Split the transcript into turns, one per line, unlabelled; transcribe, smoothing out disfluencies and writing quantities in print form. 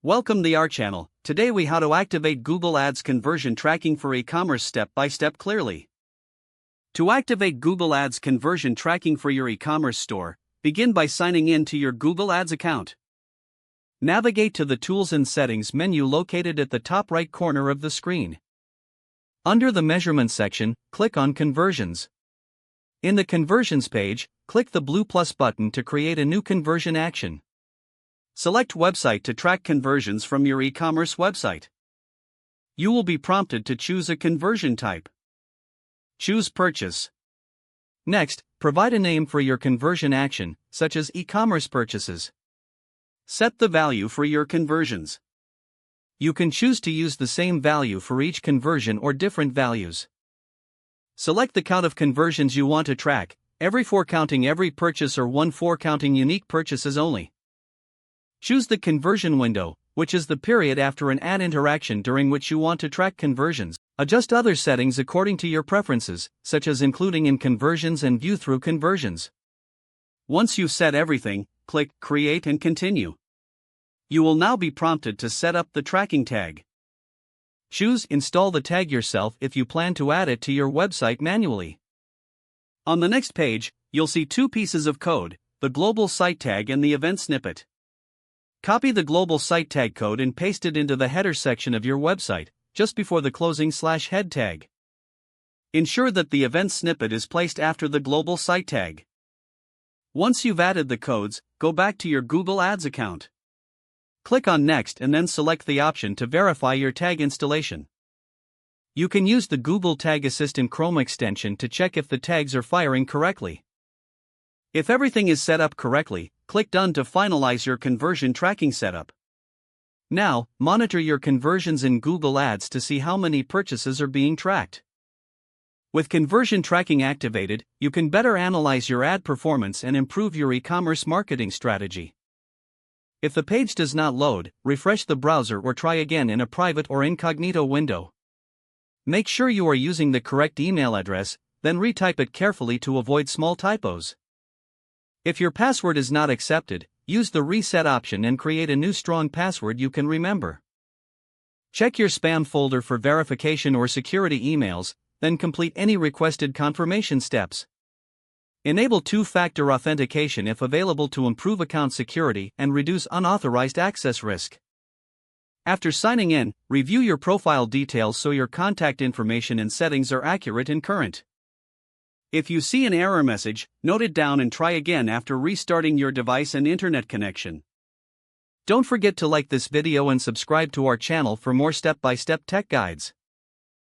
Welcome to our channel. Today we how to activate Google Ads conversion tracking for e-commerce step by step clearly. To activate Google Ads conversion tracking for your e-commerce store, begin by signing in to your Google Ads account. Navigate to the Tools and Settings menu located at the top right corner of the screen. Under the Measurement section, click on Conversions. In the Conversions page, click the blue plus button to create a new conversion action. Select Website to track conversions from your e-commerce website. You will be prompted to choose a conversion type. Choose Purchase. Next, provide a name for your conversion action, such as e-commerce purchases. Set the value for your conversions. You can choose to use the same value for each conversion or different values. Select the count of conversions you want to track, every 4 counting every purchase or 1 4 counting unique purchases only. Choose the conversion window, which is the period after an ad interaction during which you want to track conversions. Adjust other settings according to your preferences, such as including in conversions and view through conversions. Once you've set everything, click Create and Continue. You will now be prompted to set up the tracking tag. Choose Install the tag yourself if you plan to add it to your website manually. On the next page, you'll see 2 pieces of code, the global site tag and the event snippet. Copy the global site tag code and paste it into the header section of your website, just before the closing /head tag. Ensure that the event snippet is placed after the global site tag. Once you've added the codes, go back to your Google Ads account. Click on Next and then select the option to verify your tag installation. You can use the Google Tag Assistant Chrome extension to check if the tags are firing correctly. If everything is set up correctly, click Done to finalize your conversion tracking setup. Now, monitor your conversions in Google Ads to see how many purchases are being tracked. With conversion tracking activated, you can better analyze your ad performance and improve your e-commerce marketing strategy. If the page does not load, refresh the browser or try again in a private or incognito window. Make sure you are using the correct email address, then retype it carefully to avoid small typos. If your password is not accepted, use the reset option and create a new strong password you can remember. Check your spam folder for verification or security emails, then complete any requested confirmation steps. Enable 2-factor authentication if available to improve account security and reduce unauthorized access risk. After signing in, review your profile details so your contact information and settings are accurate and current. If you see an error message, note it down and try again after restarting your device and internet connection. Don't forget to like this video and subscribe to our channel for more step-by-step tech guides.